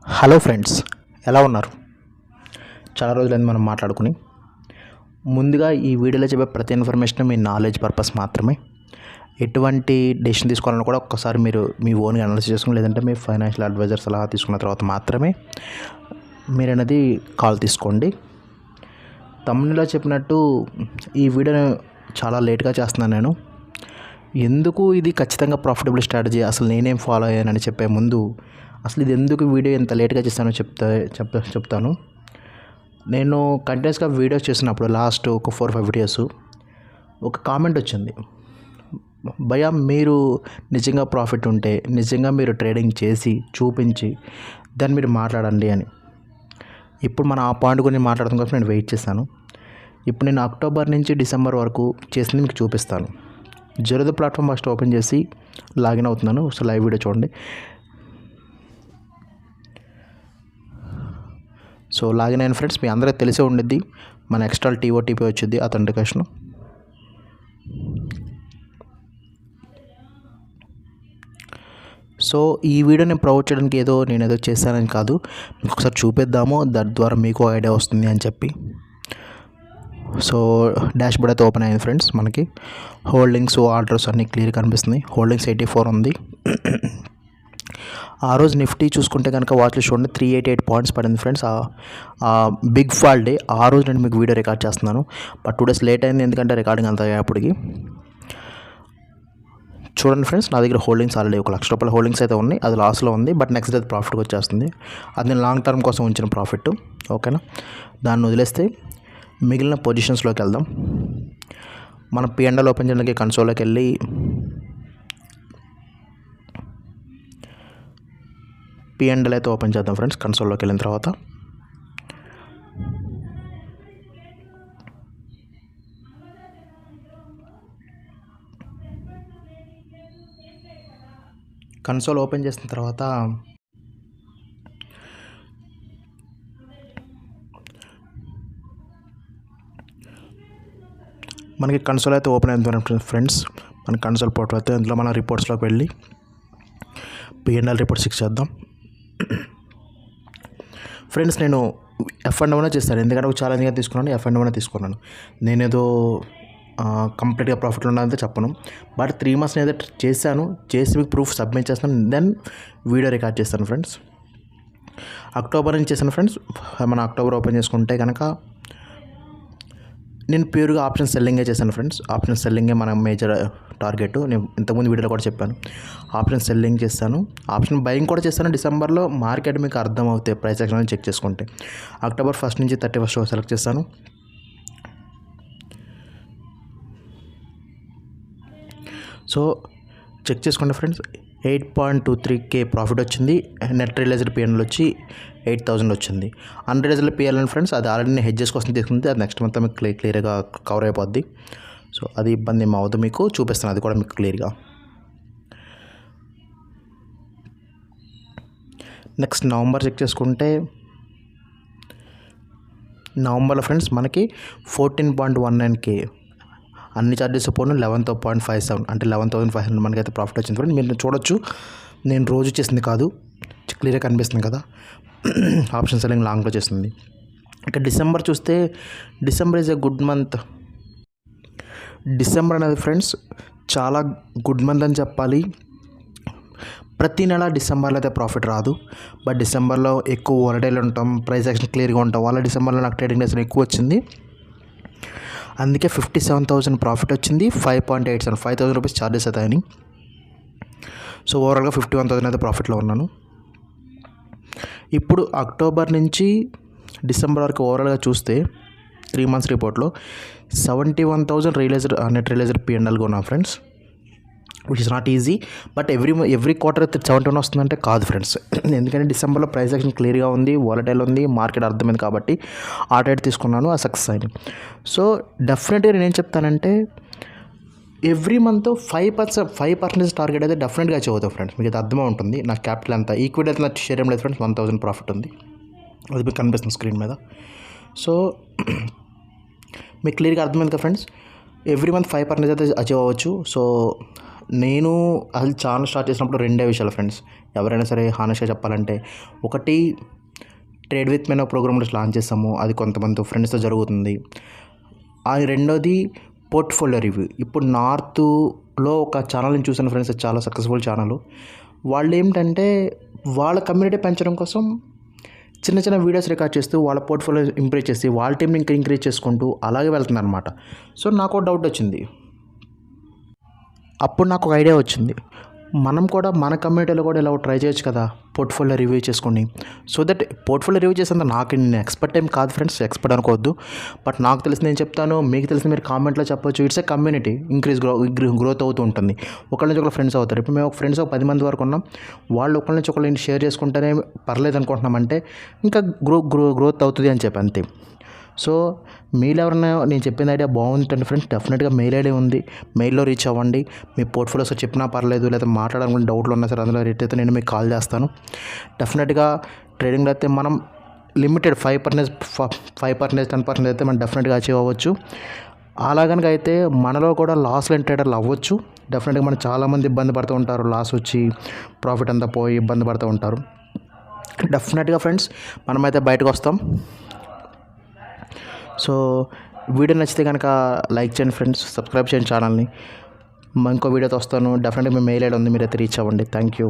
Hello friends, ఎలా ఉన్నారు? చాలా రోజులైంది మనం మాట్లాడుకుని. ముందుగా ఈ వీడియోలో చెప్పే ప్రతి ఇన్ఫర్మేషన్ మీ నాలెడ్జ్ పర్పస్ మాత్రమే. ఎటువంటి డెసిషన్ తీసుకోవాలన్నా కూడా ఒక్కసారి మీరు మీ ఓన్గా అనాలిసిస్ చేసుకుని, లేదంటే మీ ఫైనాన్షియల్ అడ్వైజర్ సలహా తీసుకున్న తర్వాత మాత్రమే మీరు అనేది కాల్ తీసుకోండి. తమ్మునిలో చెప్పినట్టు ఈ వీడియోని చాలా లేట్గా చేస్తున్నాను నేను. ఎందుకు ఇది ఖచ్చితంగా ప్రాఫిటబుల్ స్ట్రాటజీ, అసలు నేనేం ఫాలో అయ్యానని చెప్పే ముందు అసలు ఇది ఎందుకు వీడియో ఇంత లేట్గా చేస్తానో చెప్తాను. నేను కంటిన్యూస్గా వీడియోస్ చేసినప్పుడు లాస్ట్ ఒక 4-5 వీడియోస్ ఒక కామెంట్ వచ్చింది, భయ్యా మీరు నిజంగా ప్రాఫిట్ ఉంటే నిజంగా మీరు ట్రేడింగ్ చేసి చూపించి దాన్ని మీరు మాట్లాడండి అని. ఇప్పుడు మనం ఆ పాయింట్ గురించి మాట్లాడడం కోసం నేను వెయిట్ చేశాను. ఇప్పుడు నేను అక్టోబర్ నుంచి డిసెంబర్ వరకు చేసింది మీకు చూపిస్తాను. జెరోదా ప్లాట్ఫామ్ ఫస్ట్ ఓపెన్ చేసి లాగిన్ అవుతున్నాను. సో లైవ్ వీడియో చూడండి. సో లాగిన్ అయిన ఫ్రెండ్స్, మీ అందరికీ తెలిసే ఉండిద్ది, మన ఎక్స్ట్రా టీఓటీపీ వచ్చింది అథెంటికేషన్. సో ఈ వీడియో నేను ప్రమోట్ చేయడానికి నేను ఏదో చేశానని కాదు, మీకు ఒకసారి చూపిద్దాము, దాని ద్వారా మీకు ఐడియా వస్తుంది అని చెప్పి. సో డాష్ బోర్డ్ అయితే ఓపెన్ అయింది ఫ్రెండ్స్. మనకి హోల్డింగ్స్, ఆర్డర్స్ అన్నీ క్లియర్ కనిపిస్తుంది. హోల్డింగ్స్ 84 ఉంది. ఆ రోజు నిఫ్టీ చూసుకుంటే కనుక వాచ్లో చూడండి 388 పాయింట్స్ పడింది ఫ్రెండ్స్. బిగ్ ఫాల్ డే ఆ రోజు నేను మీకు వీడియో రికార్డ్ చేస్తున్నాను. బట్ 2 డేస్ లేట్ అయింది, ఎందుకంటే రికార్డింగ్ అంతా అయ్యేప్పటికి. చూడండి ఫ్రెండ్స్, నా దగ్గర హోల్డింగ్స్ ఆల్రెడీ ₹1,00,000 హోల్డింగ్స్ అయితే ఉన్నాయి. అది లాస్లో ఉంది, బట్ నెక్స్ట్ డే ప్రాఫిట్కి వచ్చేస్తుంది. అది నేను లాంగ్ టర్మ్ కోసం ఉంచిన ప్రాఫిట్. ఓకేనా, దాన్ని వదిలేస్తే మిగిలిన పొజిషన్స్లోకి వెళ్దాం. మన P&L ఓపెన్ చేయడానికి కన్సోల్లోకి వెళ్ళి P&L అయితే ఓపెన్ చేద్దాం ఫ్రెండ్స్. కన్సోల్లోకి వెళ్ళిన తర్వాత కన్సోల్ ఓపెన్ చేసిన తర్వాత మనకి కన్సోల్ అయితే ఓపెన్ అయింది ఫ్రెండ్స్. మన కన్సోల్ పోర్టల్ అయితే ఇందులో మన రిపోర్ట్స్లోకి వెళ్ళి P&L రిపోర్ట్స్ చెక్ చేద్దాం ఫ్రెండ్స్. నేను F&O చేస్తాను, ఎందుకంటే ఒక ఛాలెంజ్గా తీసుకున్నాను. F&O తీసుకున్నాను. నేనేదో కంప్లీట్గా ప్రాఫిట్లో ఉన్నదంతా చెప్పను, బట్ 3 months ఏదో చేశాను, చేసి మీకు ప్రూఫ్ సబ్మిట్ చేస్తాను, దెన్ వీడియో రికార్డ్ చేస్తాను ఫ్రెండ్స్. అక్టోబర్ నుంచి చేశాను ఫ్రెండ్స్. మన అక్టోబర్ ఓపెన్ చేసుకుంటే కనుక నేను ప్యూర్గా ఆప్షన్ సెల్లింగే చేశాను ఫ్రెండ్స్. ఆప్షన్ సెల్లింగే మన మేజర్ టార్గెట్. నేను ఇంతకుముందు వీడియోలో కూడా చెప్పాను, ఆప్షన్ సెల్లింగ్ చేస్తాను, ఆప్షన్ బయింగ్ కూడా చేస్తాను. డిసెంబర్లో మార్కెట్ మీకు అర్థం అవుతాయి, ప్రైస్ యాక్షన్ చెక్ చేసుకుంటే. అక్టోబర్ 1st నుంచి 31st సెలెక్ట్ చేస్తాను. సో చెక్ చేసుకోండి ఫ్రెండ్స్. 8.23K ప్రాఫిట్ వచ్చింది. నెట్ రియలైజ్డ్ P&L వచ్చి 8,000 వచ్చింది. అన్రియలైజ్డ్ P&L ఫ్రెండ్స్, అది ఆల్రెడీ నేను హెడ్జెస్ కోసం తీసుకుంటే అది నెక్స్ట్ మంత్ మీకు క్లియర్గా కవర్ అయిపోద్ది. సో అది ఇబ్బంది ఏం అవ్వదు, మీకు చూపిస్తాను అది కూడా మీకు క్లియర్గా. నెక్స్ట్ నవంబర్ చెక్ చేసుకుంటే, నవంబర్లో ఫ్రెండ్స్ మనకి 14.19K అన్ని ఛార్జెస్ పోను 11.57 అంటే 11,500 మనకైతే ప్రాఫిట్ వచ్చింది ఫ్రెండ్. మీరు చూడొచ్చు, నేను రోజు చేసింది కాదు, క్లియర్గా కనిపిస్తుంది కదా. ఆప్షన్ సెల్లింగ్ లాంగ్లో చేస్తుంది. ఇక డిసెంబర్ చూస్తే, December is a good month. December అనేది ఫ్రెండ్స్ చాలా గుడ్ మంత్ అని చెప్పాలి. ప్రతి నెల డిసెంబర్లో అయితే ప్రాఫిట్ రాదు, బట్ డిసెంబర్లో ఎక్కువ వాలటైల్ ఉంటాం, ప్రైస్ యాక్షన్ క్లియర్గా ఉంటాం. వాళ్ళ డిసెంబర్లో నాకు ట్రేడింగ్ డేస్ ఎక్కువ వచ్చింది, అందుకే 57,000 ప్రాఫిట్ వచ్చింది. 5.87 5,000 రూపీస్ ఛార్జెస్ అవుతాయని. సో ఓవరాల్గా 51,000 అయితే ప్రాఫిట్లో ఉన్నాను. ఇప్పుడు అక్టోబర్ నుంచి డిసెంబర్ వరకు ఓవరాల్గా చూస్తే 3 months రిపోర్ట్లో 71,000 నెట్ రియలైజ్డ్ P&L ఉన్నాం friends, which is not easy. But every quarter అయితే 71 వస్తుందంటే కాదు ఫ్రెండ్స్, ఎందుకంటే డిసెంబర్లో ప్రైస్ యాక్షన్ క్లియర్గా ఉంది, వాలటైల్ ఉంది, మార్కెట్ అర్థమైంది కాబట్టి ఆ ట్రేడ్ తీసుకున్నాను, ఆ సక్సెస్ అయింది. సో డెఫినెట్గా నేనేం చెప్తానంటే, ఎవ్రీ మంత్ 5% టార్గెట్ అయితే డెఫినెట్గా అచీవ్ అవుతాం ఫ్రెండ్స్. మీకు అది అర్థమే ఉంటుంది. నా క్యాపిటల్ అంతా ఈక్విటీ అయితే నాకు షేర్ ఏం లేదు ఫ్రెండ్స్. 1,000 ప్రాఫిట్ ఉంది, అది మీకు కనిపిస్తుంది స్క్రీన్ మీద. సో మీకు క్లియర్గా అర్థమైంది కదా ఫ్రెండ్స్, ఎవ్రీ మంత్ 5% అయితే అచీవ్ అవ్వచ్చు. సో నేను అసలు ఛానల్ స్టార్ట్ చేసినప్పుడు రెండే విషయాలు ఫ్రెండ్స్, ఎవరైనా సరే హానెస్ట్గా చెప్పాలంటే. ఒకటి, trade with men programme launch చేస్తాము, అది కొంతమంది ఫ్రెండ్స్తో జరుగుతుంది. అది రెండోది పోర్ట్ఫోలియో రివ్యూ. ఇప్పుడు నార్త్లో ఒక ఛానల్ని చూసాను ఫ్రెండ్స్, చాలా సక్సెస్ఫుల్ ఛానల్. వాళ్ళు ఏంటంటే వాళ్ళ కమ్యూనిటీ పెంచడం కోసం చిన్న చిన్న వీడియోస్ రికార్డ్ చేస్తూ వాళ్ళ పోర్ట్ఫోలియో ఇంప్రూవ్ చేసి వాళ్ళ టీంని ఇంకా ఇంక్రీజ్ చేసుకుంటూ అలాగే వెళ్తున్నారు అనమాట. సో నాకు డౌట్ వచ్చింది. అప్పుడు నాకు ఒక ఐడియా వచ్చింది, మనం కూడా మన కమ్యూనిటీలో కూడా ఇలా ట్రై చేయొచ్చు కదా, పోర్ట్ఫోలియో రివ్యూ చేసుకొని. సో దట్ పోర్ట్ఫోలియో రివ్యూ చేసేంత నాకు నేను ఎక్స్పర్ట్ ఏం కాదు ఫ్రెండ్స్, ఎక్స్పర్ట్ అనుకోవద్దు. బట్ నాకు తెలిసి నేను చెప్తాను, మీకు తెలిసి మీరు కామెంట్లో చెప్పొచ్చు. ఇట్స్ ఏ కమ్యూనిటీ, గ్రోత్ అవుతూ ఉంటుంది. ఒకళ్ళ నుంచి ఒకళ్ళు ఫ్రెండ్స్ అవుతారు. ఇప్పుడు మేము ఒక ఫ్రెండ్స్ 10 మంది వరకు ఉన్నాం. వాళ్ళు ఒకళ్ళ నుంచి ఒకళ్ళు షేర్ చేసుకుంటేనే పర్లేదు అనుకుంటున్నామంటే ఇంకా గ్రోత్ అవుతుంది అని చెప్పి అంతే. సో మీరు ఎవరైనా నేను చెప్పిన ఐడియా బాగుంటుంది ఫ్రెండ్స్, డెఫినెట్గా మెయిల్ ఐడి ఉంది, మెయిల్లో రీచ్ అవ్వండి. మీ పోర్ట్ఫోలియోస్ చెప్పినా పర్లేదు, లేదా మాట్లాడాలనుకునే డౌట్లు ఉన్నా సరే అందులో రేట్ అయితే నేను మీకు కాల్ చేస్తాను. డెఫినెట్గా ట్రేడింగ్లో అయితే మనం లిమిటెడ్ 5%, 10% అయితే మనం డెఫినెట్గా అచీవ్ అవ్వచ్చు. అలా కనుక అయితే మనలో కూడా లాస్ లేని ట్రేడర్లు అవ్వచ్చు. డెఫినెట్గా మనం చాలామంది ఇబ్బంది పడుతూ ఉంటారు, లాస్ వచ్చి ప్రాఫిట్ అంతా పోయి ఇబ్బంది పడుతూ ఉంటారు. డెఫినెట్గా ఫ్రెండ్స్ మనమైతే బయటకు వస్తాం. సో వీడియో నచ్చితే కనుక లైక్ చేయండి ఫ్రెండ్స్, సబ్స్క్రైబ్ చేయండి ఛానల్ని. ఇంకో వీడియోతో వస్తాను. డెఫినెట్గా మీ మెయిల్ ఐడి ఉంది, మీరైతే రీచ్ అవ్వండి. Thank you.